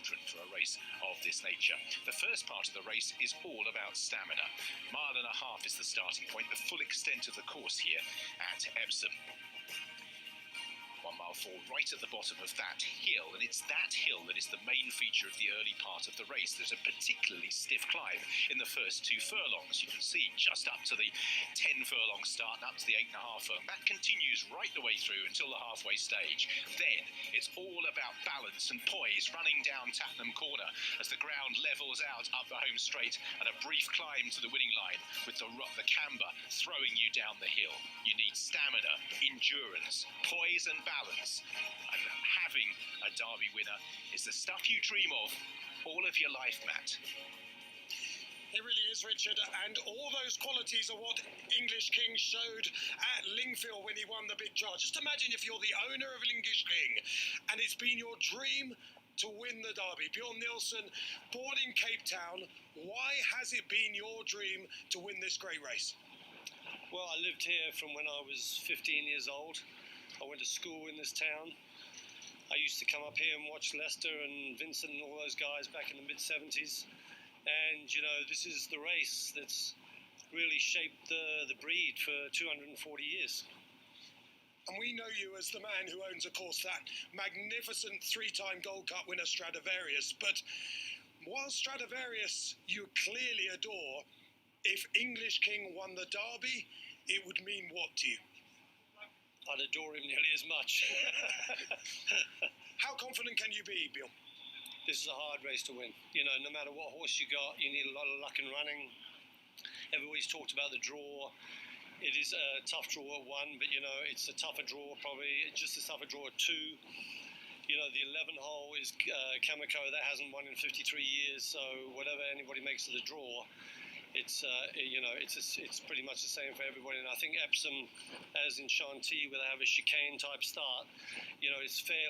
children for a race of this nature. The first part of the race is all about stamina. 1.5 miles is the starting point, the full extent of the course here at Epsom. 1 mile 4 right at the bottom of that hill, and it's that hill that is the main feature of the early part of the race. There's a particularly stiff climb in the first 2 furlongs. You can see just up to the 10 furlong start and up to the 8.5 furlong. That continues right the way through until the halfway stage. Then it's all about balance and poise running down Tattenham Corner as the ground levels out up the home straight and a brief climb to the winning line with the camber throwing you down the hill. You need stamina, endurance, poise and balance, and having a Derby winner is the stuff you dream of all of your life, Matt. It really is, Richard, and all those qualities are what English King showed at Lingfield when he won the big jar. Just imagine if you're the owner of English King and it's been your dream to win the Derby. Bjorn Nilsson, born in Cape Town, why has it been your dream to win this great race? Well, I lived here from when I was 15 years old. I went to school in this town. I used to come up here and watch Lester and Vincent and all those guys back in the mid-70s. And, you know, this is the race that's really shaped the breed for 240 years. And we know you as the man who owns, of course, that magnificent 3-time Gold Cup winner Stradivarius. But while Stradivarius you clearly adore, if English King won the Derby, it would mean what to you? I'd adore him nearly as much. How confident can you be, Bill? This is a hard race to win. You know, no matter what horse you got, you need a lot of luck in running. Everybody's talked about the draw. It is a tough draw at 1, but, you know, it's a tougher draw probably. It's just a tougher draw at 2. You know, the 11 hole is Kamiko. That hasn't won in 53 years, so whatever anybody makes of the draw, it's you know, it's pretty much the same for everybody. And I think Epsom, as in Shanty, where they have a chicane type start, you know, it's fair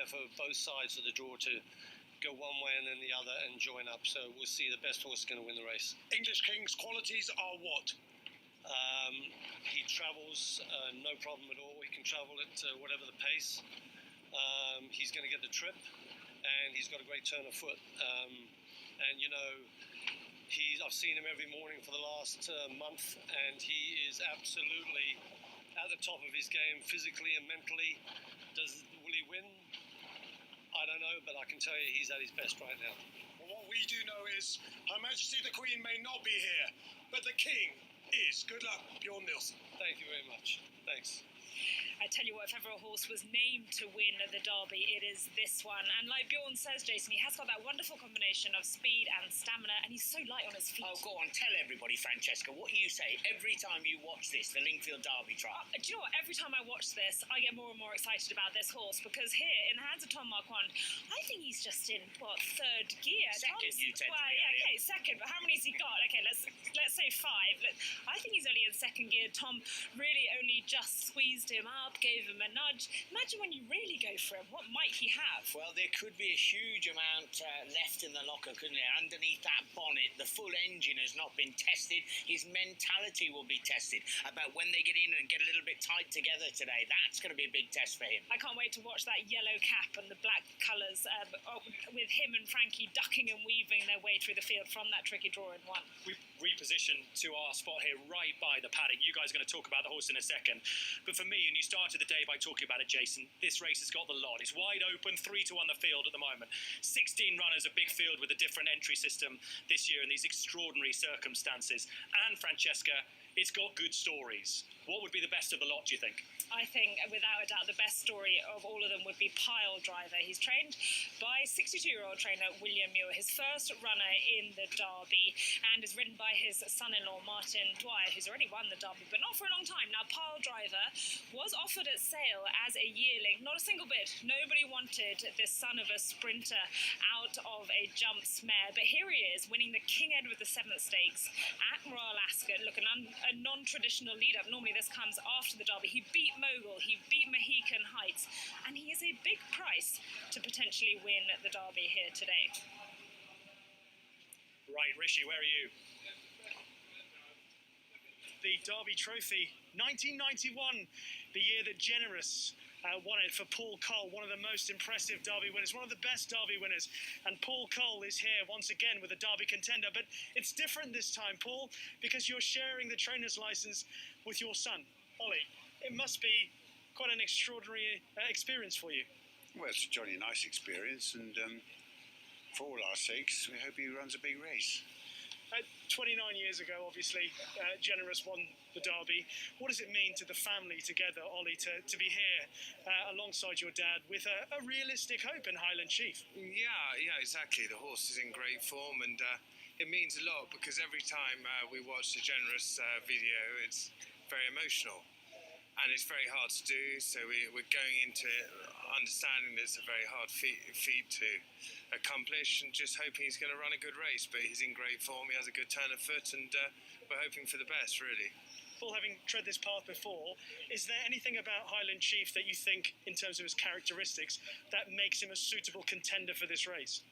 for both sides of the draw to go one way and then the other and join up. So we'll see the best horse is going to win the race. English King's qualities are what? He travels no problem at all. He can travel at whatever the pace. He's going to get the trip, and he's got a great turn of foot. And you know, I've seen him every morning for the last month, and he is absolutely at the top of his game physically and mentally. Will he win? I don't know, but I can tell you he's at his best right now. Well, what we do know is Her Majesty the Queen may not be here, but the King is. Good luck, Bjorn Nilsson. Thank you very much. Thanks. I tell you what, if ever a horse was named to win the Derby, it is this one. And like Bjorn says, Jason, he has got that wonderful combination of speed and stamina, and he's so light on his feet. Oh, go on, tell everybody, Francesca, what you say every time you watch this, the Lingfield Derby trial. Do you know what? Every time I watch this, I get more and more excited about this horse, because here, in the hands of Tom Marquand, I think he's just in, what, 3rd gear? Second, you tend to be, okay, second, but how many's he got? Okay, let's say 5. I think he's only in 2nd gear. Tom really only just squeezed him up, gave him a nudge. Imagine when you really go for him, what might he have? Well, there could be a huge amount left in the locker, couldn't there? Underneath that bonnet, the full engine has not been tested. His mentality will be tested about when they get in and get a little bit tight together today. That's going to be a big test for him. I can't wait to watch that yellow cap and the black colours with him and Frankie ducking and weaving their way through the field from that tricky draw in 1. We've repositioned to our spot here right by the paddock. You guys are going to talk about the horse in a second. But for me, and you started the day by talking about it, Jason, this race has got the lot. It's wide open, 3-1 the field at the moment. 16 runners, a big field with a different entry system this year in these extraordinary circumstances. And Francesca, it's got good stories. What would be the best of the lot, do you think? I think, without a doubt, the best story of all of them would be Pile Driver. He's trained by 62-year-old trainer William Muir, his first runner in the Derby, and is ridden by his son-in-law Martin Dwyer, who's already won the Derby, but not for a long time. Now, Pile Driver was offered at sale as a yearling. Not a single bid. Nobody wanted this son of a sprinter out of a jumps mare, but here he is, winning the King Edward VII Stakes at Royal Ascot. Look, a non-traditional lead-up. Normally this comes after the Derby. He beat Mogul, he beat Mohican Heights, and he is a big price to potentially win the Derby here today. Right, Rishi, where are you? The Derby Trophy, 1991, the year that Generous won it for Paul Cole, one of the most impressive Derby winners, one of the best Derby winners. And Paul Cole is here once again with a Derby contender. But it's different this time, Paul, because you're sharing the trainer's license with your son, Ollie. It must be quite an extraordinary experience for you. Well, it's a jolly nice experience, and for all our sakes, we hope he runs a big race. 29 years ago, obviously, Generous won the Derby. What does it mean to the family together, Ollie, to be here alongside your dad with a realistic hope in Highland Chief? Yeah, exactly. The horse is in great form, and it means a lot because every time we watch the Generous video, it's very emotional. And it's very hard to do, so we're going into it understanding that it's a very hard feat to accomplish and just hoping he's going to run a good race. But he's in great form, he has a good turn of foot, and we're hoping for the best, really. Paul, having tread this path before, is there anything about Highland Chief that you think, in terms of his characteristics, that makes him a suitable contender for this race?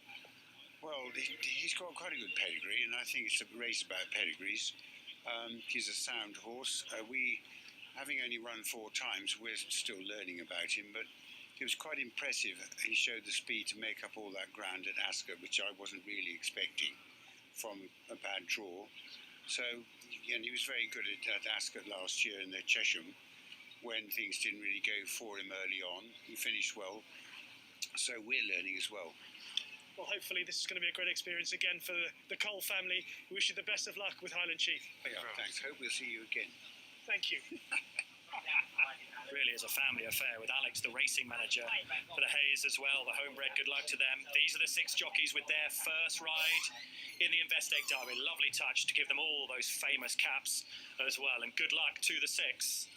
Well, he's got quite a good pedigree, and I think it's a race about pedigrees. He's a sound horse. Having only run 4 times, we're still learning about him, but it was quite impressive. He showed the speed to make up all that ground at Ascot, which I wasn't really expecting from a bad draw. So, and he was very good at Ascot last year in the Chesham, when things didn't really go for him early on. He finished well, so we're learning as well. Well, hopefully this is going to be a great experience again for the Cole family. We wish you the best of luck with Highland Chief. Yeah, thanks. Hope we'll see you again. Thank you. Really is a family affair with Alex, the racing manager for the Hayes as well. The homebred, good luck to them. These are the 6 jockeys with their first ride in the Investec Derby. Lovely touch to give them all those famous caps as well. And good luck to the 6.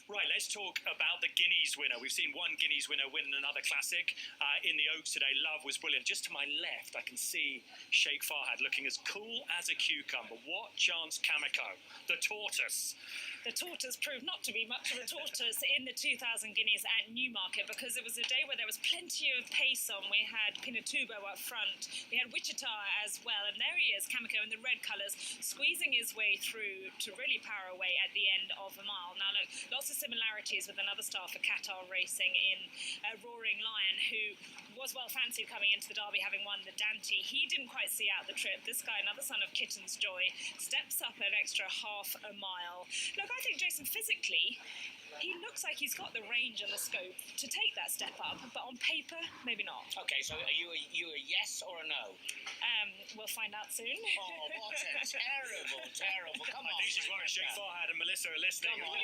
Right, let's talk about the Guineas winner. We've seen one Guineas winner win another classic in the Oaks today. Love was brilliant. Just to my left, I can see Sheikh Farhad looking as cool as a cucumber. What chance Kamiko, the tortoise? The tortoise proved not to be much of a tortoise in the 2000 Guineas at Newmarket because it was a day where there was plenty of pace on. We had Pinatubo up front, we had Wichita as well, and there he is, Kamiko in the red colours, squeezing his way through to really power away at the end of a mile. Now look, lots of similarities with another star for Qatar Racing in Roaring Lion, who was well fancied coming into the Derby, having won the Dante. He didn't quite see out the trip. This guy, another son of Kitten's Joy, steps up an extra half a mile. Look, I think, Jason, physically, he looks like he's got the range and the scope to take that step up, but on paper, maybe not. Okay, so are you a yes or a no? We'll find out soon. Oh, what a terrible. Come on. I think she's worried Sheikh Farhad and Melissa are listening. Come on.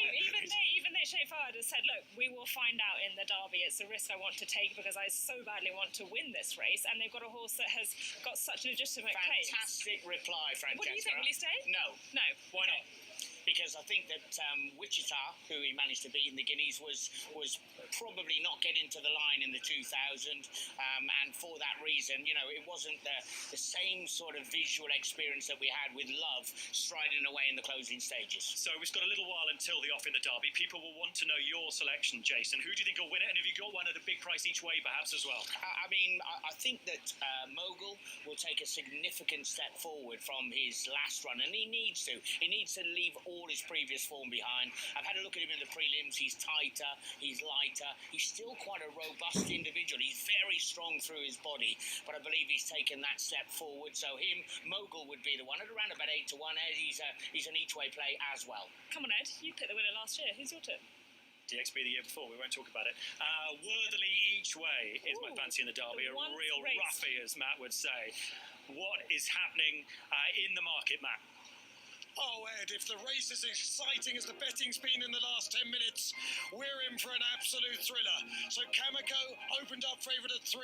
Even they, Sheikh Farhad has said, look, we will find out in the Derby. It's a risk I want to take because I so badly want to win this race, and they've got a horse that has got such legitimate claims. Fantastic reply, Francesca. What do you think? Will he stay? No. No. Why not? Because I think that Wichita, who he managed to beat in the Guineas, was probably not getting to the line in the 2000, and for that reason, it wasn't the same sort of visual experience that we had with Love striding away in the closing stages. So we've got a little while until the off in the Derby. People will want to know your selection, Jason. Who do you think will win it? And have you got one at a big price each way, perhaps, as well? I think that Mogul will take a significant step forward from his last run, and he needs to. He needs to leave all his previous form behind. I've had a look at him in the prelims. He's tighter, he's lighter. He's still quite a robust individual. He's very strong through his body, but I believe he's taken that step forward. So Mogul would be the one at around about 8 to 1. Ed, he's an each way play as well. Come on, Ed. You picked the winner last year. Who's your tip? DXB the year before, we won't talk about it. Worthily each way is my fancy in the Derby. A real roughie, as Matt would say. What is happening in the market, Matt? Oh, Ed, if the race is exciting as the betting's been in the last 10 minutes, we're in for an absolute thriller. So Kamiko opened up favourite at 3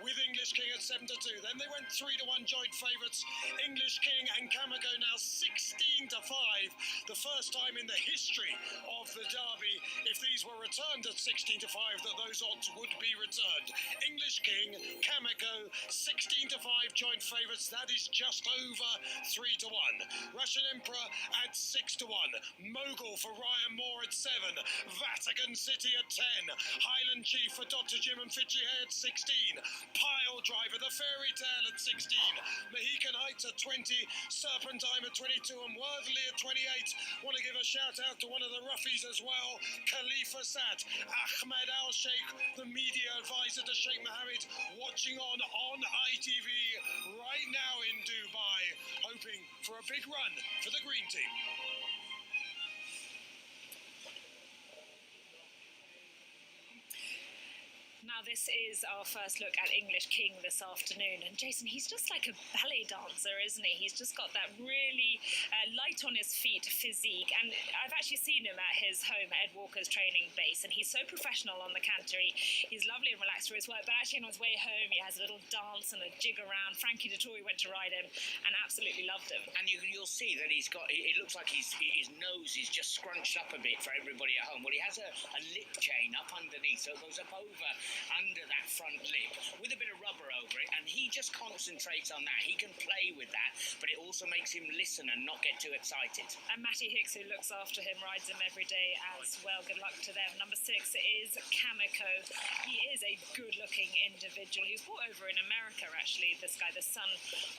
with English King at 7 to 2. Then they went 3 to 1 joint favourites. English King and Kamiko now 16 to 5. The first time in the history of the Derby, if these were returned at 16 to 5, that those odds would be returned. English King, Kameko, 16 to 5 joint favourites. That is just over 3 to 1. Russian Emperor at 6 to 1. Mogul for Ryan Moore at 7. Vatican City at 10. Highland Chief for Dr. Jim and Fitchy at 16. Pile Driver, the Fairy Tale at 16. Mohican Heights at 20. Serpentine at 22 and Worthley at 28. Want to give a shout out to one of the roughies as well, Khalifa Sat, Ahmed Al Sheikh, the media advisor to Sheikh Mohammed, watching on ITV right now in Dubai, hoping for a big run for the green team. Now, this is our first look at English King this afternoon. And Jason, he's just like a ballet dancer, isn't he? He's just got that really light on his feet physique. And I've actually seen him at his home, at Ed Walker's training base. And he's so professional on the canter. He's lovely and relaxed for his work. But actually, on his way home, he has a little dance and a jig around. Frankie Dettori went to ride him and absolutely loved him. And you'll see that he's got, it looks like his nose is just scrunched up a bit for everybody at home. Well, he has a lip chain up underneath, so it goes up under that front lip with a bit of rubber over it, and he just concentrates on that. He can play with that, but it also makes him listen and not get too excited. And Matty Hicks, who looks after him, rides him every day as well. Good luck to them. Number 6 is Kameko. He is a good-looking individual. He was brought over in America, actually, this guy, the son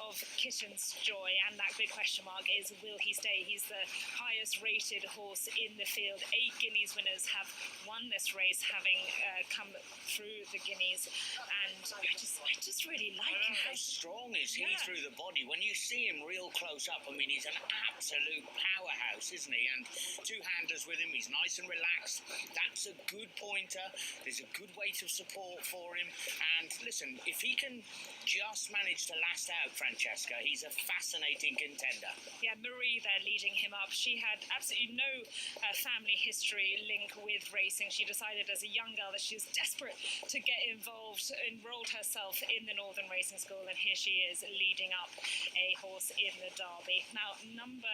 of Kitten's Joy, and that big question mark is, will he stay? He's the highest-rated horse in the field. 8 Guineas winners have won this race, having come through the Guineas, and I just really like him. How strong is he through the body? When you see him real close up, I mean, he's an absolute powerhouse, isn't he? And 2-handers with him, he's nice and relaxed. That's a good pointer. There's a good weight of support for him. And listen, if he can just manage to last out, Francesca, he's a fascinating contender. Yeah, Marie there leading him up. She had absolutely no family history link with racing. She decided as a young girl that she was desperate to get involved, enrolled herself in the Northern Racing School, and here she is leading up a horse in the Derby. Now, number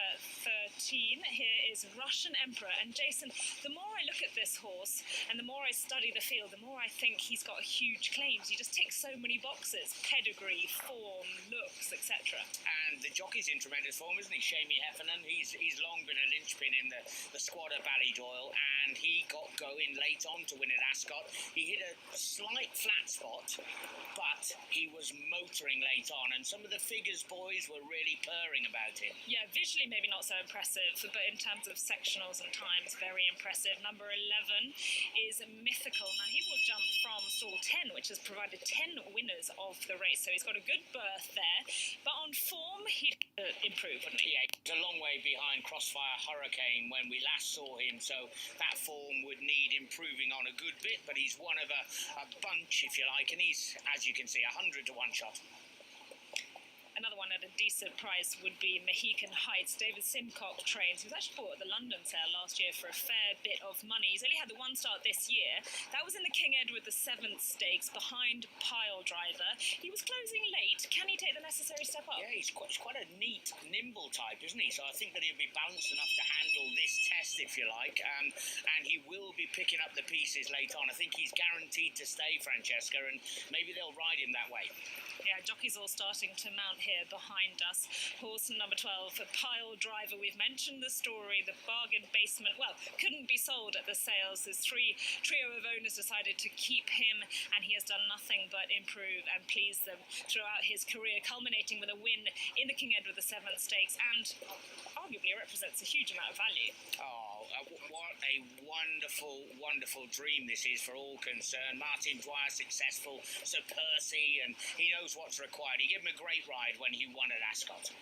13 here is Russian Emperor. And Jason, the more I look at this horse and the more I study the field, the more I think he's got huge claims. He just ticks so many boxes: pedigree, form, looks, etc. And the jockey's in tremendous form, isn't he? Shamey Heffernan. He's long been a linchpin in the squad at Ballydoyle, and he got going late on to win at Ascot. He hit a slight flat spot, but he was motoring late on, and some of the figures boys were really purring about him. Yeah, visually maybe not so impressive, but in terms of sectionals and times, very impressive. Number 11 is Mythical. Now, he will jump from stall 10, which has provided 10 winners of the race, so he's got a good berth there. But on form, he'd improve, wouldn't he? Yeah, he's a long way behind Crossfire Hurricane when we last saw him, so that form would need improving on a good bit, but he's one of a bunch, if you like, and he's, as you can see, 100 to 1 shot. Another one at a decent price would be Mohican Heights. David Simcock trains. He was actually bought at the London sale last year for a fair bit of money. He's only had the one start this year. That was in the King Edward the 7th Stakes behind Pile Driver. He was closing late. Can he take the necessary step up? Yeah, he's quite a neat, nimble type, isn't he? So I think that he'll be balanced enough to handle this test, if you like, and he will be picking up the pieces late on. I think he's guaranteed to stay, Francesca, and maybe they'll ride him that way. Yeah, jockeys all starting to mount here behind us. Horse number 12, Pile Driver. We've mentioned the story, the bargain basement. Well, couldn't be sold at the sales. This trio of owners decided to keep him, and he has done nothing but improve and please them throughout his career, culminating with a win in the King Edward the 7th Stakes, and arguably represents a huge amount of value. Oh, what a wonderful, wonderful dream this is for all concerned. Martin Dwyer successful, Sir Percy, and he knows what's required. He gave him a great ride when he won at Ascot.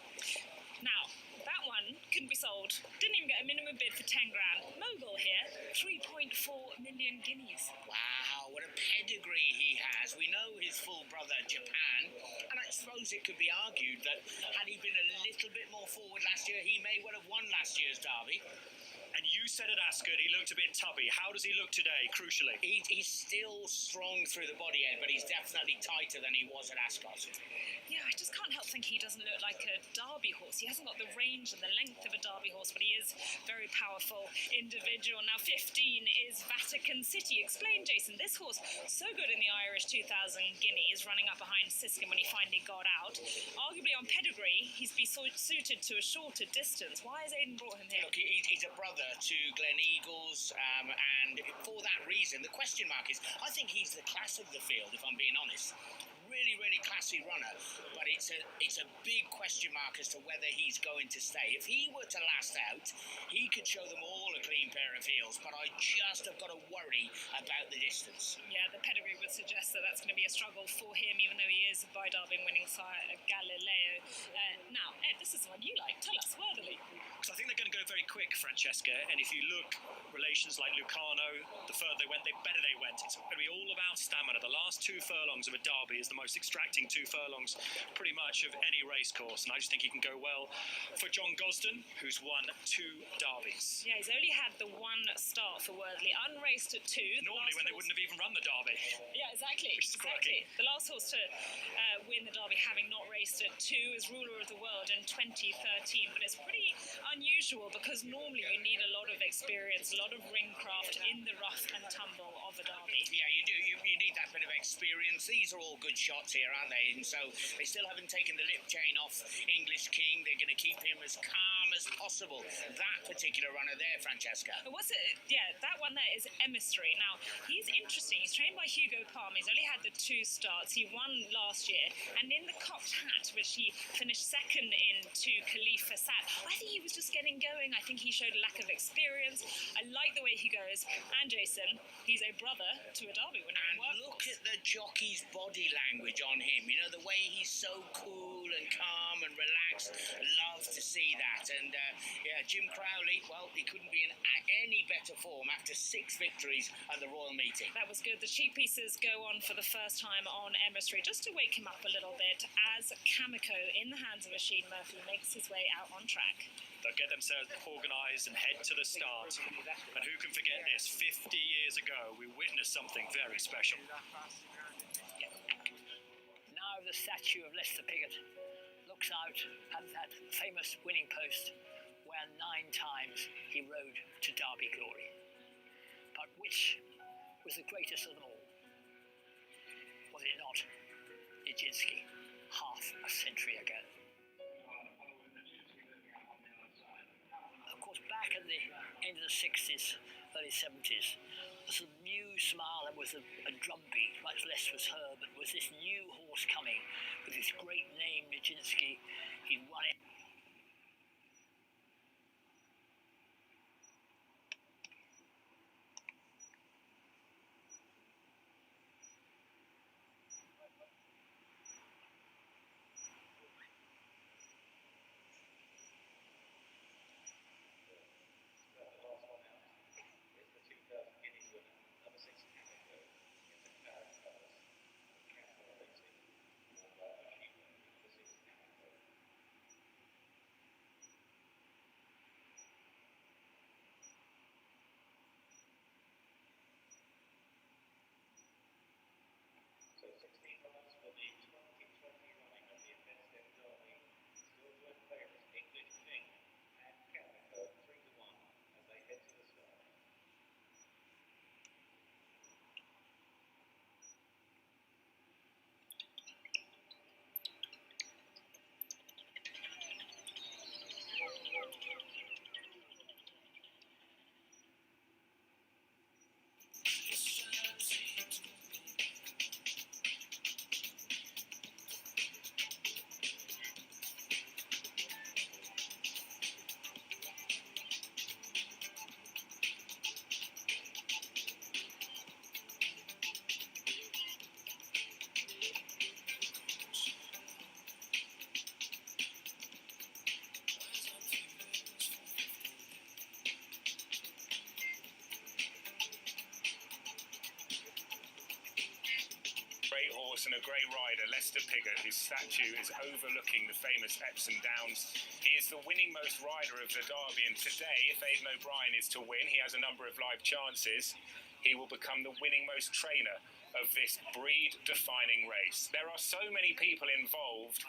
Now, that one couldn't be sold. Didn't even get a minimum bid for 10 grand. Mogul here, 3.4 million guineas. Wow, what a pedigree he has. We know his full brother, Japan, and I suppose it could be argued that had he been a little bit more forward last year, he may well have won last year's Derby. And you said at Ascot he looked a bit tubby. How does he look today, crucially? He's still strong through the body end, but he's definitely tighter than he was at Ascot. Yeah, I just can't help thinking he doesn't look like a Derby horse. He hasn't got the range and the length of a Derby horse, but he is very powerful individual. Now, 15 is Vatican City. Explain, Jason, this horse, so good in the Irish 2000 Guineas, running up behind Siskin when he finally got out. Arguably on pedigree, he's been suited to a shorter distance. Why has Aidan brought him here? Look, he's a brother to Glen Eagles, and for that reason, the question mark is, I think he's the class of the field, if I'm being honest. Really, really classy runner, but it's a big question mark as to whether he's going to stay. If he were to last out, he could show them all a clean pair of heels, but I just have got to worry about the distance. Yeah, the pedigree would suggest that that's going to be a struggle for him, even though he is by Derby winning sire Galileo. Now, Ed, this is the one you like. Tell us, worthily. Because I think they're going to go very quick, Francesca, and if you look, relations like Lucano, the further they went, the better they went. It's going to be all about stamina. The last 2 furlongs of a Derby is the most extracting 2 furlongs pretty much of any race course, and I just think he can go well for John Gosden, who's won 2 Derbies. Yeah, he's only had the 1 start for Worthley, unraced at 2. Normally when they wouldn't have even run the Derby. Yeah, exactly. Which is quirky. The last horse to win the Derby, having not raced at 2, is Ruler of the World in 2013, but it's pretty unusual because normally you need a lot of experience, a lot of ring craft in the rough and tumble of a Derby. Yeah, you do. You need that bit of experience. These are all good shots here, aren't they? And so they still haven't taken the lip chain off English King. They're going to keep him as calm as possible. That particular runner there, Francesca. But what's it? Yeah, that one there is Emissary. Now, he's interesting. He's trained by Hugo Palmer. He's only had the 2 starts. He won last year. And in the cocked hat, which he finished second in to Khalifa Sat, I think he was just getting going. I think he showed a lack of experience. I like the way he goes. And Jason, he's a brother to a Derby winner. And look at the jockey's body language on him. You know, the way he's so cool and calm and relaxed. Love to see that. And yeah, Jim Crowley, well, he couldn't be in any better form after 6 victories at the Royal Meeting. That was good. The cheek pieces go on for the first time on Emissary, just to wake him up a little bit as Kamiko, in the hands of Oisin Murphy, makes his way out on track. They'll get themselves organised and head to the start. And who can forget this? 50 years ago, we witnessed something very special. Now the statue of Lester Piggott looks out at that famous winning post where 9 times he rode to Derby glory. But which was the greatest of them all? Was it not Nijinsky, half a century ago? Of course, back at the end of the 60s, early 70s, the sort of new smile, there was a drumbeat, much less was heard, but was this new horse coming with this great name, Nijinsky. He'd won it. horse and a great rider, Lester Piggott, whose statue is overlooking the famous Epsom Downs. He is the winning most rider of the Derby, and today, if Aidan O'Brien is to win, he has a number of live chances. He will become the winning most trainer of this breed-defining race. There are so many people involved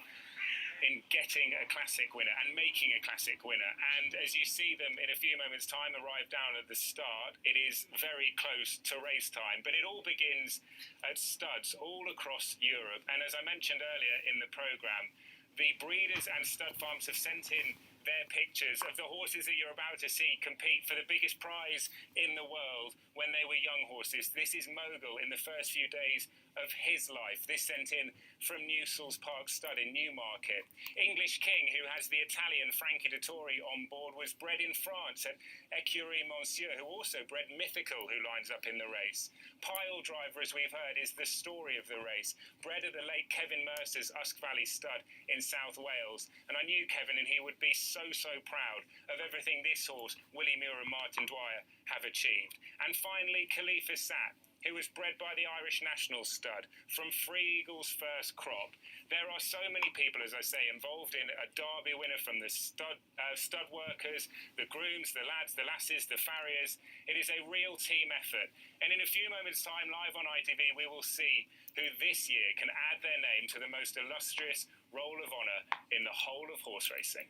in getting a classic winner and making a classic winner, and as you see them in a few moments' time arrive down at the start, it is very close to race time. But it all begins at studs all across Europe, and as I mentioned earlier in the programme, the breeders and stud farms have sent in their pictures of the horses that you're about to see compete for the biggest prize in the world when they were young horses. This is Mogul in the first few days of his life. This sent in from Newsells Park Stud in Newmarket. English King, who has the Italian Frankie Dettori on board, was bred in France at Écurie Monsieur, who also bred Mythical, who lines up in the race. Pile Driver, as we've heard, is the story of the race, bred at the late Kevin Mercer's Usk Valley Stud in South Wales. And I knew Kevin, and he would be so proud of everything this horse, Willie Muir and Martin Dwyer, have achieved. And finally, Khalifa Sat, who was bred by the Irish National Stud from Free Eagle's first crop. There are so many people, as I say, involved in a Derby winner, from the stud workers, the grooms, the lads, the lasses, the farriers. It is a real team effort. And in a few moments' time, live on ITV, we will see who this year can add their name to the most illustrious roll of honour in the whole of horse racing.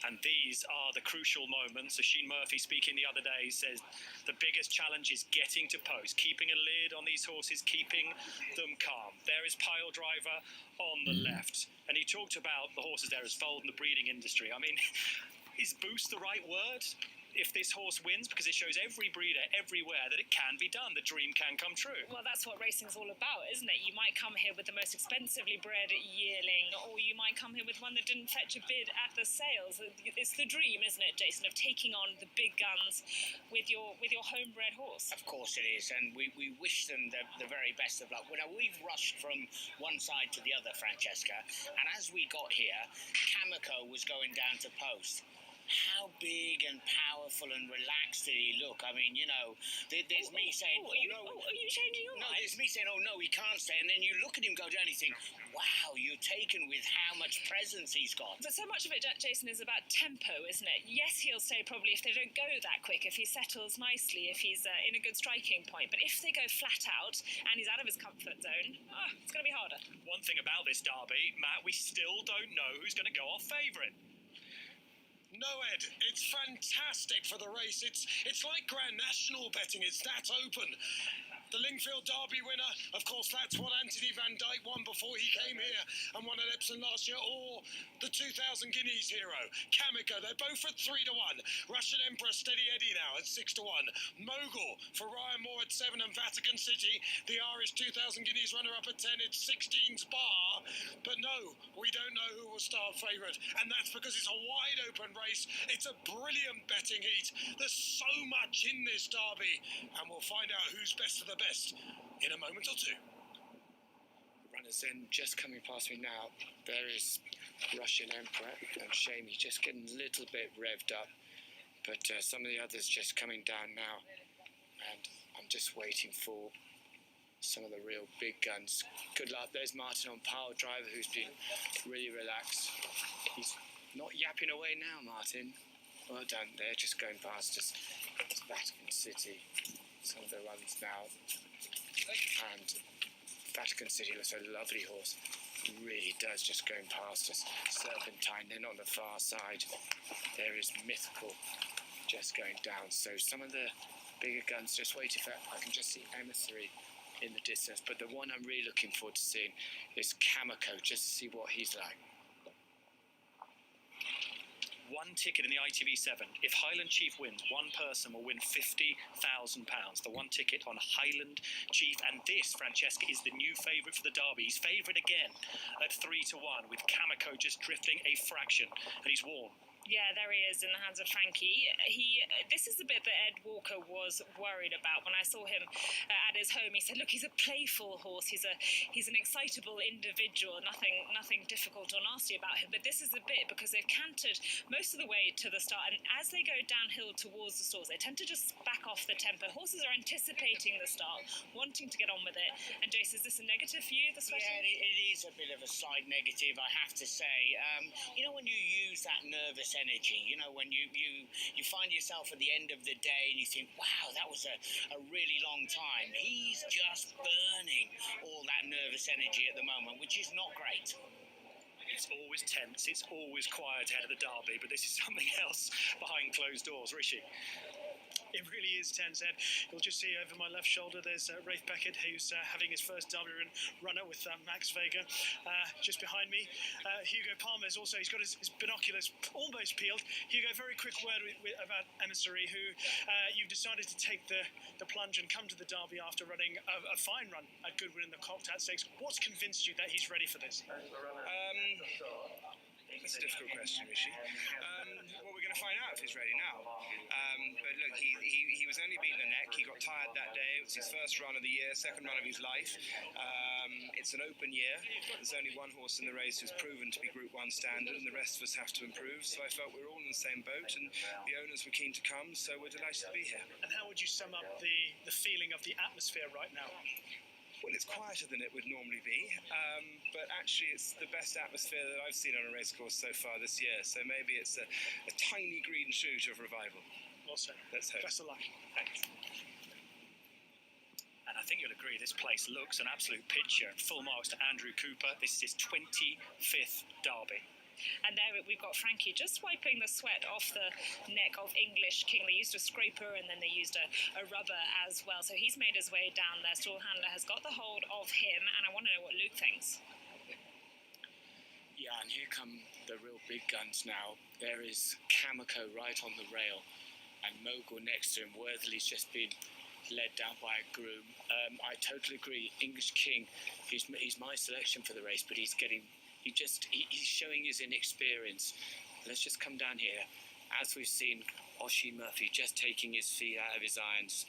And these are the crucial moments. As Sheen Murphy speaking the other day says, the biggest challenge is getting to post, keeping a lid on these horses, keeping them calm. There is Pile Driver on the left. And he talked about the horses there as fold in the breeding industry. I mean, is boost the right word if this horse wins? Because it shows every breeder everywhere that it can be done. The dream can come true. Well, that's what racing's all about, isn't it? You might come here with the most expensively bred yearling, or you might come here with one that didn't fetch a bid at the sales. It's the dream, isn't it, Jason, of taking on the big guns with your homebred horse? Of course it is, and we wish them the very best of luck. Now, we've rushed from one side to the other, Francesca, and as we got here, Kamiko was going down to post. How big and powerful and relaxed did he look? I mean, you know, there's me saying, are you changing your mind? No, there's me saying, oh no, he can't stay. And then you look at him go down and you think, wow, you're taken with how much presence he's got. But so much of it, Jason, is about tempo, isn't it? Yes, he'll stay probably if they don't go that quick, if he settles nicely, if he's in a good striking point. But if they go flat out and he's out of his comfort zone, it's going to be harder. One thing about this Derby, Matt, we still don't know who's going to go off favourite. No, Ed, it's fantastic for the race. It's like Grand National betting. It's that open. The Lingfield Derby winner, of course, that's what Anthony Van Dyke won before he came here and won at Epsom last year, or the 2,000 Guineas hero, Kamiko. They're both at 3-1. Russian Emperor Steady Eddie now at 6-1. Mogul for Ryan Moore at 7, and Vatican City, the Irish 2,000 Guineas runner-up at 10. It's 16's bar. But no, we don't know who will start favourite, and that's because it's a wide-open race. It's a brilliant betting heat. There's so much in this Derby, and we'll find out who's best of the best in a moment or two. Runners in, just coming past me now. There is Russian Emperor, and shame he's just getting a little bit revved up. But some of the others just coming down now, and I'm just waiting for some of the real big guns. Good luck. There's Martin on Pile Driver, who's been really relaxed. He's not yapping away now, Martin. Well done. They're just going past us. It's Vatican City. Some of the runs now, and Vatican City looks a lovely horse. It really does, just going past us. Serpentine then on the far side. There is Mythical just going down. So some of the bigger guns just waiting for. I can just see Emissary in the distance, but the one I'm really looking forward to seeing is Kamiko, just to see what he's like. One ticket in the ITV7. If Highland Chief wins, one person will win £50,000. The one ticket on Highland Chief. And this, Francesca, is the new favourite for the Derby. He's favourite again at 3-1, with Kamiko just drifting a fraction. And he's warm. Yeah, there he is in the hands of Frankie. This is the bit that Ed Walker was worried about when I saw him at his home. He said, "Look, he's a playful horse. He's an excitable individual. Nothing difficult or nasty about him." But this is the bit because they've cantered most of the way to the start, and as they go downhill towards the stalls, they tend to just back off the tempo. Horses are anticipating the start, wanting to get on with it. And Jace, is this a negative for you? The sweating? Yeah, it is a bit of a slight negative, I have to say. When you use that nervous energy, when you find yourself at the end of the day and you think, wow, that was a really long time. He's just burning all that nervous energy at the moment, which is not great. It's always tense, it's always quiet ahead of the Derby, but this is something else behind closed doors. Rishi. It really is tense, Ed. You'll just see over my left shoulder there's Rafe Beckett, who's having his first Derby runner with Max Vega. Just behind me, Hugo Palmer's also, he's got his binoculars almost peeled. Hugo, very quick word about Emissary, who you've decided to take the plunge and come to the Derby after running a fine run at Goodwood in the Cocktat Stakes. What's convinced you that he's ready for this? That's a difficult question, Rishi. Well, we're going to find out if he's ready now. But look, he was only beaten the neck. He got tired that day. It was his first run of the year, second run of his life. It's an open year. There's only one horse in the race who's proven to be Group 1 standard, and the rest of us have to improve. So I felt we were all in the same boat, and the owners were keen to come, so we're delighted to be here. And how would you sum up the feeling of the atmosphere right now? Well, it's quieter than it would normally be, but actually it's the best atmosphere that I've seen on a racecourse so far this year, so maybe it's a tiny green shoot of revival. Awesome. Let's hope. Best of luck. Thanks. And I think you'll agree, this place looks an absolute picture. Full marks to Andrew Cooper. This is his 25th Derby. And there we've got Frankie just wiping the sweat off the neck of English King. They used a scraper and then they used a rubber as well. So he's made his way down there. Stall handler has got the hold of him, and I want to know what Luke thinks. Yeah, and here come the real big guns now. There is Kamiko right on the rail, and Mogul next to him. Worthley's just been led down by a groom. I totally agree. English King, he's my selection for the race, but he's showing his inexperience. Let's just come down here. As we've seen, Oshie Murphy just taking his feet out of his irons,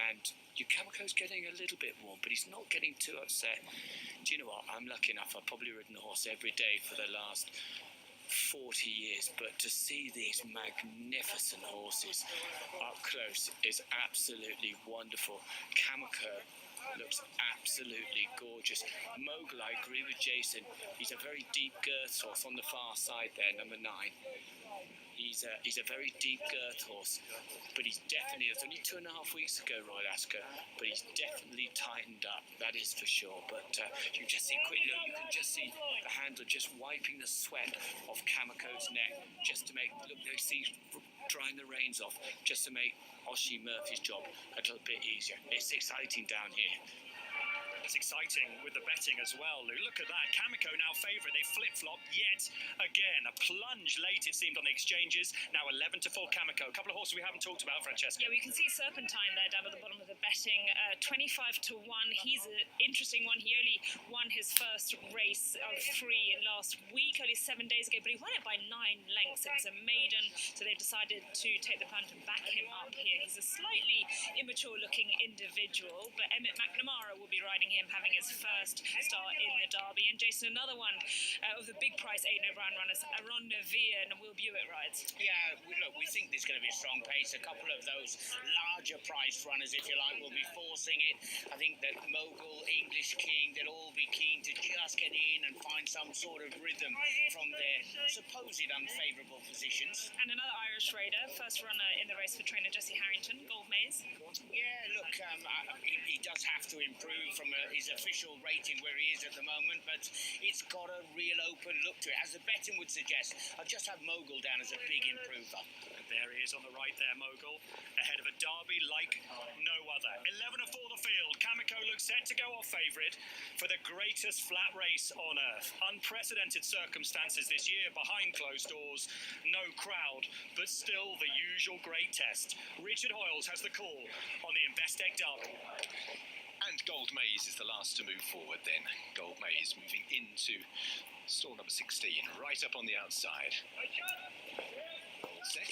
and Kamiko's getting a little bit warm, but he's not getting too upset. Do you know what? I'm lucky enough. I've probably ridden a horse every day for the last 40 years, but to see these magnificent horses up close is absolutely wonderful. Kamiko looks absolutely gorgeous. Mogul, I agree with Jason. He's a very deep girth horse on the far side there, number 9. He's a very deep girth horse, but he's definitely, it was only 2.5 weeks ago, Royal Ascot, but he's definitely tightened up, that is for sure. But you can just see, quick look, you can just see the handler just wiping the sweat off Kamiko's neck, just to make, look, they see drying the reins off, just to make Oshie Murphy's job a little bit easier. It's exciting down here. It's exciting with the betting as well, Lou. Look at that. Kamiko now favourite. They flip-flop yet again. A plunge late, it seemed, on the exchanges. Now 11-4 Kamiko. A couple of horses we haven't talked about, Francesca. Yeah, we can see Serpentine there down at the bottom of the betting. 25-1. He's an interesting one. He only won his first race of 3 last week, only 7 days ago, but he won it by 9 lengths. It was a maiden, so they decided to take the punt and back him up here. He's a slightly immature-looking individual, but Emmett McNamara will be riding him, having his first start in the Derby. And Jason, another one of the big price Aidan O'Brien runners, Aaron Nevere and Will Buick rides. Yeah, we think there's going to be a strong pace. A couple of those larger priced runners, if you like, will be forcing it. I think that Mogul, English King, they'll all be keen to just get in and find some sort of rhythm from their supposed unfavourable positions. And another Irish raider, first runner in the race for trainer Jesse Harrington, Gold Maze. Yeah, look, he does have to improve from his official rating where he is at the moment, but it's got a real open look to it. As the betting would suggest, I'll just have Mogul down as a big improver. There he is on the right there, Mogul, ahead of a Derby like no other. 11-4 the field. Kamiko looks set to go off favourite for the greatest flat race on earth. Unprecedented circumstances this year behind closed doors. No crowd, but still the usual great test. Richard Hoyles has the call on the Investec Derby. And Gold Maze is the last to move forward then. Gold Maze moving into stall number 16, right up on the outside. set.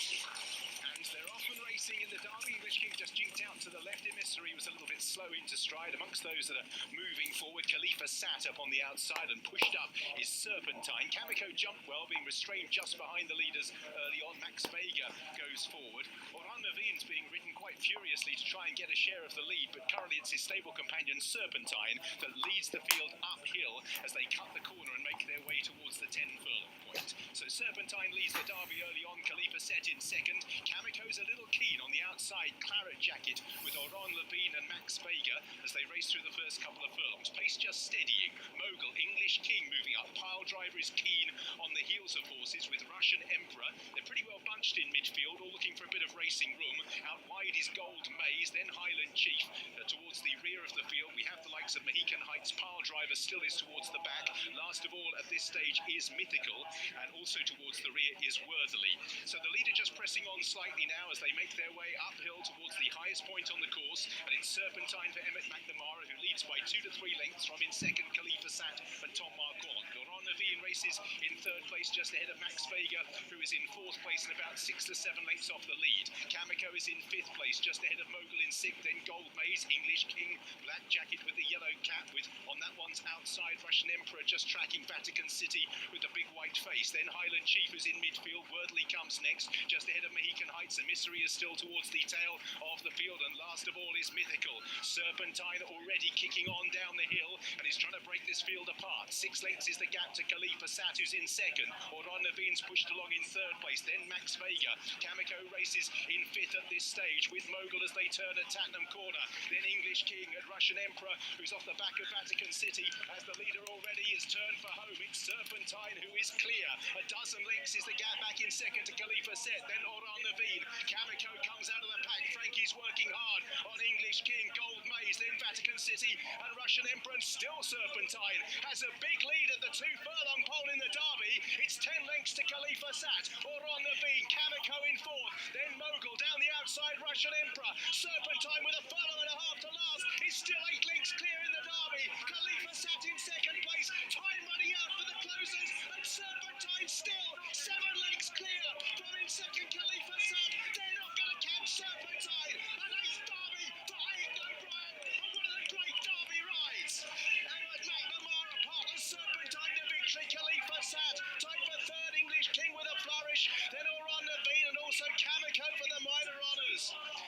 And they're often racing in the Derby. English King just jinked out to the left. Emissary was a little bit slow into stride. Amongst those that are moving forward, Khalifa sat up on the outside and pushed up is Serpentine. Kamiko jumped well, being restrained just behind the leaders early on. Max Vega goes forward. Oran Levine's being ridden quite furiously to try and get a share of the lead, but currently it's his stable companion Serpentine that leads the field uphill as they cut the corner and make their way towards the 10 furlong point. So Serpentine leads the Derby early on. Khalifa set in second. Kamiko's a little keen on the outside claret jacket with Oran Levine and Max Vega as they race through the first couple of furlongs. Pace just steadying. Mogul, English King moving up. Pile Driver is keen on the heels of horses with Russian Emperor. They're pretty well bunched in midfield, all looking for a bit of racing room. Out wide is Gold Maze, then Highland Chief. Towards the rear of the field, we have the likes of Mohican Heights. Pile Driver still is towards the back. Last of all at this stage is Mythical, and also towards the rear is Worthily. So the leader just pressing on slightly now as they make their way uphill towards the highest point on the course, and it's Serpentine for Emmett McNamara, who leads by 2 to 3 lengths from in second Khalifa Sat and Tom Marquand. Laurent Navine races in third place just ahead of Max Vega, who is in fourth place and about 6 to 7 lengths off the lead. Kamiko is in fifth place just ahead of Mogul in sixth, then Gold Maze, English King, Black Jacket with the yellow cap, with on that one's outside Russian Emperor just tracking Vatican City with the big white face, then Highland Chief is in midfield. Wordley comes next just ahead of Mohican Heights, and Mystery is still towards the tail of the field, and last of all is Mythical. Serpentine already kicking on down the hill and is trying to break this field apart. 6 lengths is the gap to Khalifa Sat, who's in second. Oran Navine's pushed along in third place, then Max Vega. Kamiko races in fifth at this stage with Mogul as they turn at Tatnam Corner, then English King at Russian Emperor, who's off the back of Vatican City as the leader already is turned for home. It's Serpentine who is clear. A dozen lengths is the gap back in second to Khalifa Set, then Oran Navine. Kamiko comes out of the pack. Frankie's working hard on English King, Gold Maze, then Vatican City and Russian Emperor, and still Serpentine has a big lead at the 2 furlong pole in the Derby. It's 10 lengths to Khalifa Sat, Oran Navine, Kamiko in fourth, then Mogul down the outside, Russian Emperor. Serpentine with a furlong and a half to last is still 8 lengths clear in the Derby. Khalifa Sat in second place, time running out for the closers, and Serpentine still 7 lengths clear from in second Khalifa Sat. They're not going to catch Serpentine. An 8th Derby for Aidan O'Brien on one of the great Derby rides. Emmett McNamara partners Serpentine to victory. Khalifa Sat tied for third. English King with a flourish, then Oran Navine and also Kamiko for the minor honours.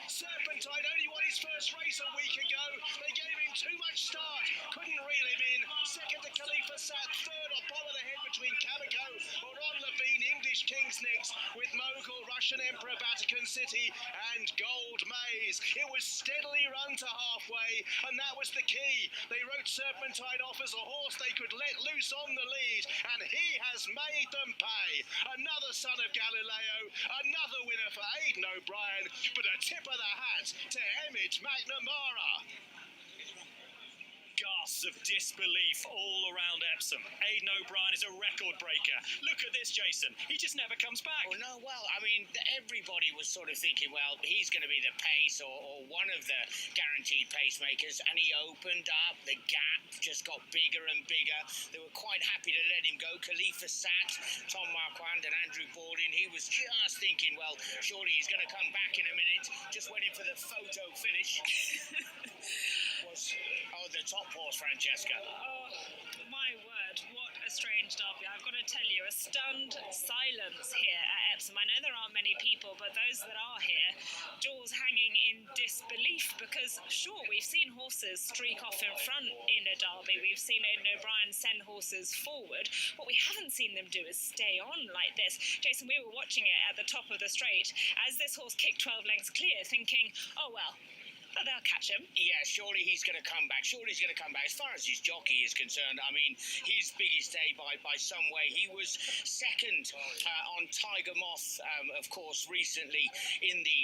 Serpentine only won his first race a week ago. They gave him too much start, couldn't reel him in. Second to Khalifa Sat, third on bottom of the head between Kamiko, Oran Navine. English King's next with Mogul, Russian Emperor, Vatican City and Gold Maze. It was steadily run to halfway, and that was the key. They wrote Serpentine off as a horse they could let loose on the lead, and he has made them pay. Another son of Galileo, another winner for Aidan O'Brien, but a tip of the hat to Emmett McNamara. Gasps of disbelief all around Epsom. Aidan O'Brien is a record breaker. Look at this, Jason. He just never comes back. Oh, no, well, I mean, everybody was sort of thinking, well, he's going to be the pace or one of the guaranteed pacemakers, and he opened up. The gap just got bigger and bigger. They were quite happy to let him go. Khalifa Sat, Tom Marquand and Andrew Baldwin. He was just thinking, well, surely he's going to come back in a minute. Just waiting for the photo finish. The top horse, Francesca. Oh, my word, what a strange derby. I've got to tell you, a stunned silence here at Epsom. I know there aren't many people, but those that are here, jaws hanging in disbelief, because sure, we've seen horses streak off in front in a derby. We've seen Aidan O'Brien send horses forward. What we haven't seen them do is stay on like this. Jason, we were watching it at the top of the straight as this horse kicked 12 lengths clear, thinking, oh well, they'll catch him. Yeah, surely he's going to come back. Surely he's going to come back. As far as his jockey is concerned, I mean, his biggest day by some way. He was second on Tiger Moth, of course, recently in the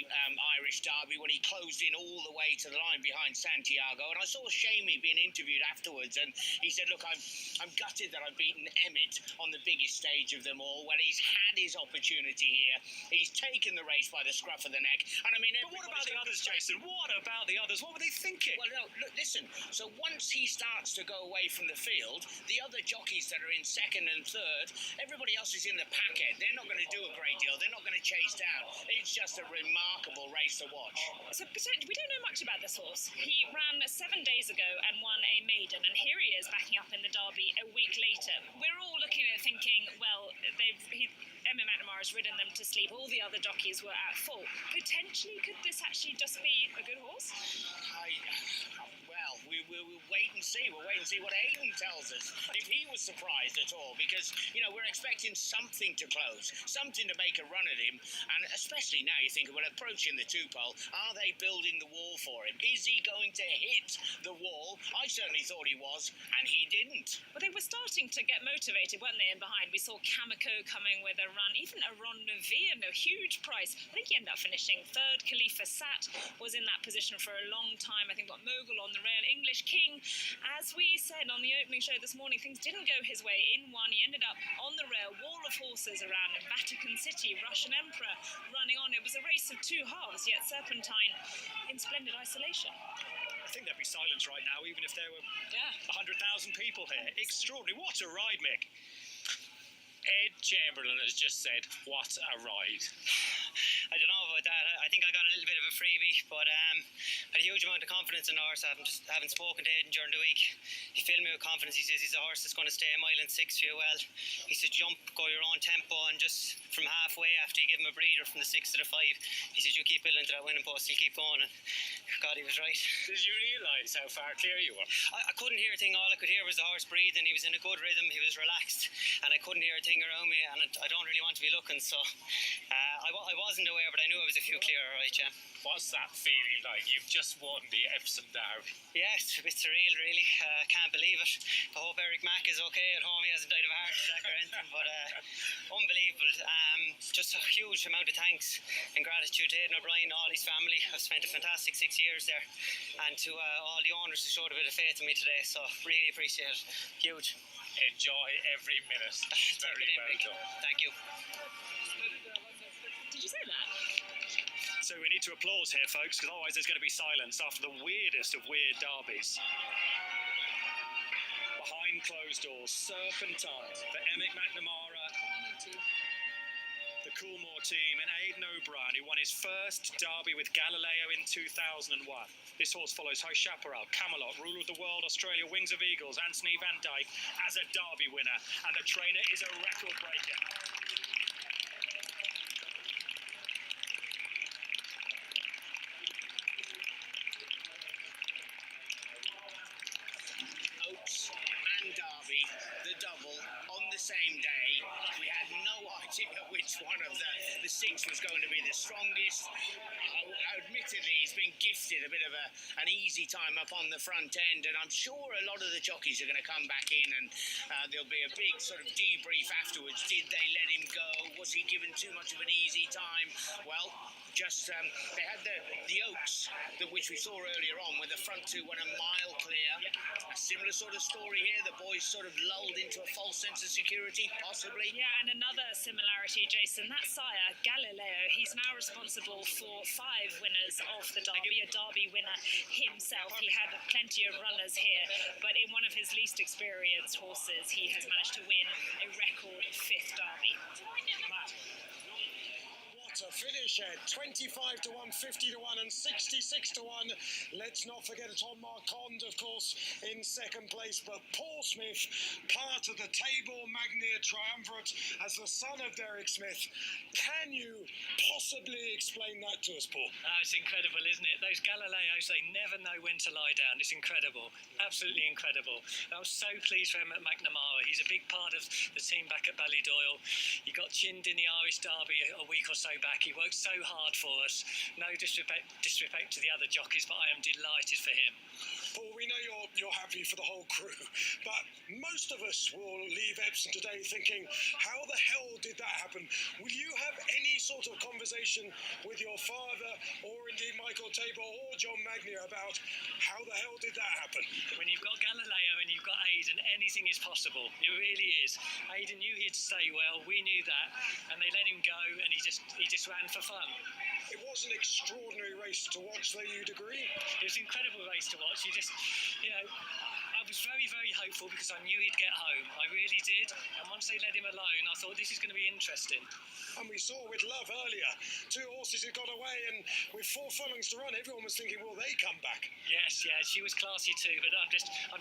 Irish Derby when he closed in all the way to the line behind Santiago. And I saw Shamey being interviewed afterwards, and he said, look, I'm gutted that I've beaten Emmett on the biggest stage of them all. Well, he's had his opportunity here. He's taken the race by the scruff of the neck. And I mean, but what about the others, Jason? What about about the others? What were they thinking? Well, no, look, listen. So once he starts to go away from the field, the other jockeys that are in second and third, everybody else is in the pack end. They're not going to do a great deal. They're not going to chase down. It's just a remarkable race to watch. So we don't know much about this horse. He ran 7 days ago and won a maiden, and here he is backing up in the Derby a week later. We're all looking at it thinking, well, Emma McNamara has ridden them to sleep. All the other jockeys were at fault. Potentially, could this actually just be a good horse? Well, we'll wait and see. We'll wait and see what Aidan tells us, if he was surprised at all, because, we're expecting something to close, something to make a run at him, and especially now you think, well, approaching the two-pole, are they building the wall for him? Is he going to hit the wall? I certainly thought he was, and he didn't. Well, they were starting to get motivated, weren't they, in behind? We saw Kamiko coming with a run, even Aron Neville, a huge price. I think he ended up finishing third. Khalifa Sat was in that position for a long time. I think got Mogul on the rail. English King, as we said on the opening show this morning, things didn't go his way. In one, he ended up on the rail, wall of horses around him. Vatican City, Russian Emperor running on. It was a race of two halves, yet Serpentine in splendid isolation. I think there'd be silence right now, even if there were 100,000 people here. Extraordinary. What a ride, Mick. Ed Chamberlain has just said, what a ride. I don't know about that. I think I got a little bit of a freebie, but I had a huge amount of confidence in the horse. Having spoken to Aidan during the week, he filled me with confidence. He says he's a horse that's going to stay a mile and 6 for you well. He says jump, go your own tempo, and just from halfway after you give him a breather from the 6 to the 5, he says you keep building to that winning post, he'll keep going. And God, he was right. Did you realise how far clear you were? I couldn't hear a thing. All I could hear was the horse breathing. He was in a good rhythm. He was relaxed, and I couldn't hear a thing around me. And I don't really want to be looking, so I wasn't aware, but I knew I was a few clear, all right, yeah. What's that feeling like? You've just won the Epsom Derby. Yeah, it's a bit surreal, really. Can't believe it. I hope Eric Mack is okay at home. He hasn't died of a heart attack or anything, but unbelievable. Just a huge amount of thanks and gratitude to Aidan O'Brien and all his family. I've spent a fantastic 6 years there, and to all the owners who showed a bit of faith in me today, so really appreciate it. Huge. Enjoy every minute. Very well done. Thank you. Did you say that? So we need to applause here, folks, because otherwise there's going to be silence after the weirdest of weird derbies. Behind closed doors, Serpentine for Emmett McNamara, the Coolmore team, and Aidan O'Brien, who won his first derby with Galileo in 2001. This horse follows High Chaparral, Camelot, Rule of the World, Australia, Wings of Eagles, Anthony Van Dyke as a derby winner, and the trainer is a record breaker. Oaks and Derby, the double, on the same day. We had no idea which one of the 6 was going to be the strongest. Admittedly, he's been gifted a bit of an easy time up on the front end, and I'm sure a lot of the jockeys are going to come back in, and there'll be a big sort of debrief afterwards. Did they let him go? Was he given too much of an easy time? Well, just they had the Oaks, which we saw earlier on, where the front 2 went a mile clear. A similar sort of story here. The boys sort of lulled into a false sense of security, possibly. Yeah, and another similarity, Jason. That sire, Galileo, he's now responsible for 5 winners of the Derby, a Derby winner himself. He had plenty of runners here, but in one of his least experienced horses, he has managed to win a record 5th Derby. To finish at 25 to 1, 50 to 1, and 66 to 1. Let's not forget Tom Marquand, of course, in second place, but Paul Smith, part of the Tabor Magnier Triumvirate as the son of Derek Smith. Can you possibly explain that to us, Paul? It's incredible, isn't it? Those Galileos, they never know when to lie down. It's incredible. Absolutely incredible. I was so pleased for him at McNamara. He's a big part of the team back at Ballydoyle. He got chinned in the Irish Derby a week or so back. He worked so hard for us. No disrespect to the other jockeys, but I am delighted for him. Paul, we know you're happy for the whole crew, but most of us will leave Epsom today thinking, how the hell did that happen? Will you have any sort of conversation with your father, or indeed Michael Tabor or John Magnier, about how the hell did that happen? When you've got Galileo and you've got Aidan, anything is possible. It really is. Aidan knew he'd stay well. We knew that, and they let him go, and he just ran for fun. It was an extraordinary race to watch, though, you'd agree? It was an incredible race to watch. I was very, very hopeful because I knew he'd get home. I really did. And once they let him alone, I thought this is going to be interesting. And we saw with Love earlier, 2 horses who got away, and with 4 furlongs to run, everyone was thinking, will they come back? Yes, she was classy too. But I'm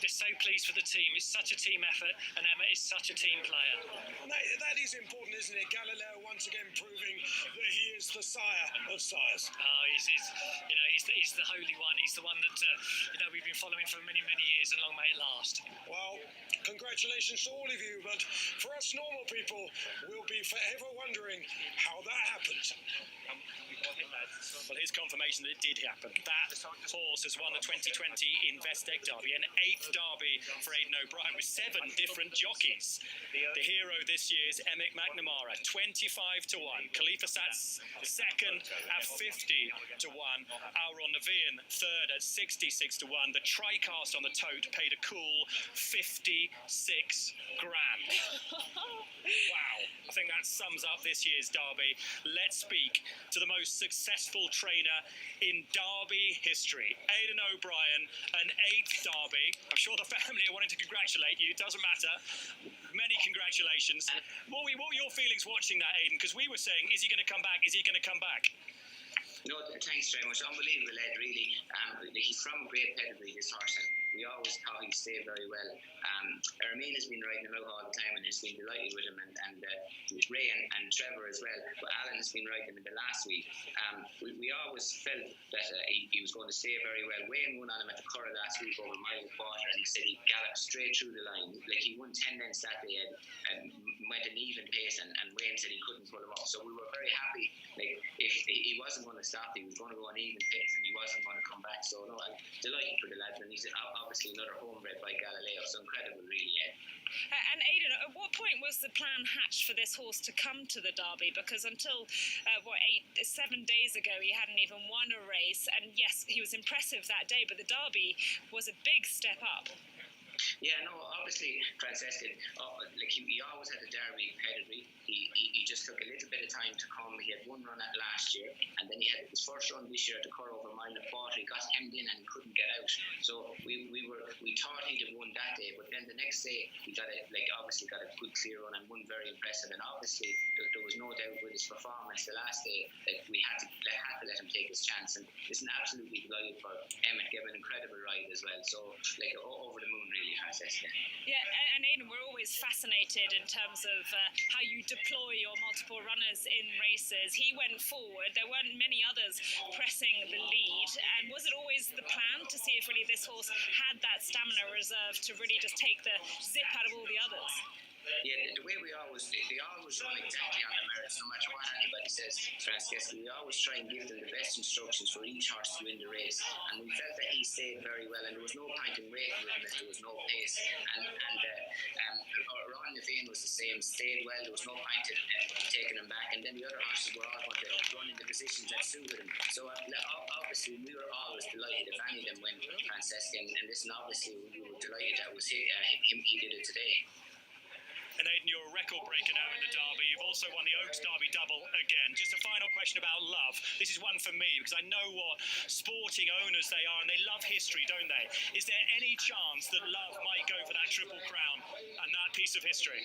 just so pleased for the team. It's such a team effort, and Emma is such a team player. And that is important, isn't it? Galileo once again proving that he is the sire of sires. He's the holy one. He's the one that we've been following for many, many years, and long may it last. Well, congratulations to all of you, but for us normal people, we'll be forever wondering how that happened. Well, here's confirmation that it did happen. That horse has won the 2020 Investec Derby, an 8th Derby for Aidan O'Brien with 7 different jockeys. The hero this year is Emmett McNamara, 25 to 1. Khalifa Sat's second at 50 to 1. Auron Nevian third at 66 to 1. The Tricast on the tote paid a cool 56 grand. Wow. I think that sums up this year's Derby. Let's speak to the most successful trainer in Derby history. Aidan O'Brien, an 8th Derby. I'm sure the family are wanting to congratulate you. It doesn't matter. Many congratulations. What were your feelings watching that, Aidan? Because we were saying, is he going to come back? Is he going to come back? No, thanks very much. Unbelievable, Ed, really. He's from a great pedigree, this horse, and we always thought he'd stay very well. Ermine has been riding him out all the time and has been delighted with him, and Ray and Trevor as well. But Alan has been riding him in the last week. We always felt that he was going to stay very well. Wayne won on him at the Curragh last week over a mile and a quarter, and he said he galloped straight through the line. Like, he won 10 lengths that day and went an even pace, and Wayne said he couldn't pull him up. So we were very happy. Like, if he wasn't going to stop, he was going to go an even pace, and he wasn't going to come back. So no, I'm delighted for the lads, and he's obviously another homebred by Galileo. So incredible, really, Ed. And Aidan, at what point was the plan hatched for this horse to come to the Derby? Because until 7 days ago, he hadn't even won a race. And yes, he was impressive that day, but the Derby was a big step up. Yeah, no, obviously Francesca, he always had a Derby pedigree. He just took a little bit of time to come. He had one run at last year, and then he had his first run this year at the Curragh over a mile and a quarter. He got hemmed in and he couldn't get out. So we thought he'd have won that day, but then the next day he obviously got a good clear run and won very impressive. And obviously there was no doubt with his performance the last day that we had to let him take his chance. And listen, absolutely delighted for Emmett, gave an incredible ride as well. So over the moon, really, Francesca. Yeah, and Aidan, we're always fascinated in terms of how you deploy your multiple runners in races. He went forward. There weren't many others pressing the lead. And was it always the plan to see if really this horse had that stamina reserve to really just take the zip out of all the others? Yeah, the way they always run exactly on the merits, no matter what anybody says, Francesca. We always try and give them the best instructions for each horse to win the race. And we felt that he stayed very well, and there was no point in waiting with him if there was no pace. And Ron Nevian was the same, stayed well, there was no point in taking him back. And then the other horses were all going to run in the positions that suited him. So obviously we were always delighted if any of them went, Francesca. And listen, obviously we were delighted that was he did it today. And Aidan, you're a record breaker now in the Derby. You've also won the Oaks Derby double again. Just a final question about Love. This is one for me because I know what sporting owners they are, and they love history, don't they? Is there any chance that Love might go for that Triple Crown and that piece of history?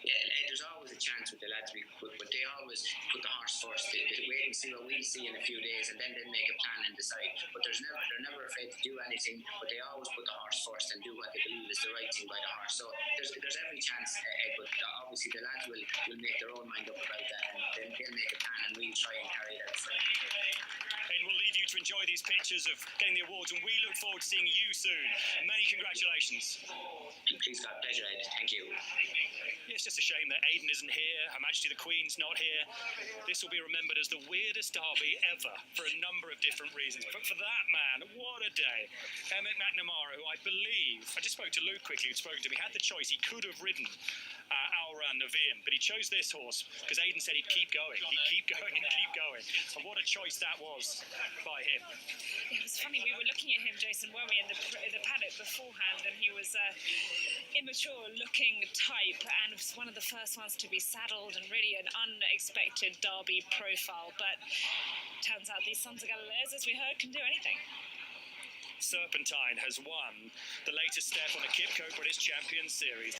Yeah, there's always a chance with the lads, but they always put the horse first. They wait and see what we'll see in a few days, and then they make a plan and decide. But they're never afraid to do anything, but they always put the horse first and do what they believe is the right thing by the horse. So there's every chance, but obviously the lads will make their own mind up about that, and then they'll make a plan, and we'll try and carry that out. And we'll leave you to enjoy these pictures of getting the awards, and we look forward to seeing you soon. Many congratulations. Please, God, pleasure, Ed. Thank you. Yeah, it's just a shame that Aidan isn't here. Her Majesty the Queen's not here. This will be remembered as the weirdest Derby ever for a number of different reasons. But for that man, what a day. Emmett McNamara, who I believe, I just spoke to Luke quickly, who'd spoken to me, had the choice. He could have ridden Auron Nevian, but he chose this horse because Aidan said he'd keep going. He'd keep going and keep going. And what a choice that was by him. It was funny, we were looking at him, Jason, weren't we, in the paddock beforehand, and he was immature looking type, and was one of the first ones to be saddled, and really an unexpected Derby profile. But Turns out these Sons of Galileos, as we heard, can do anything. Serpentine has won the latest step on the Kipco British Champions Series.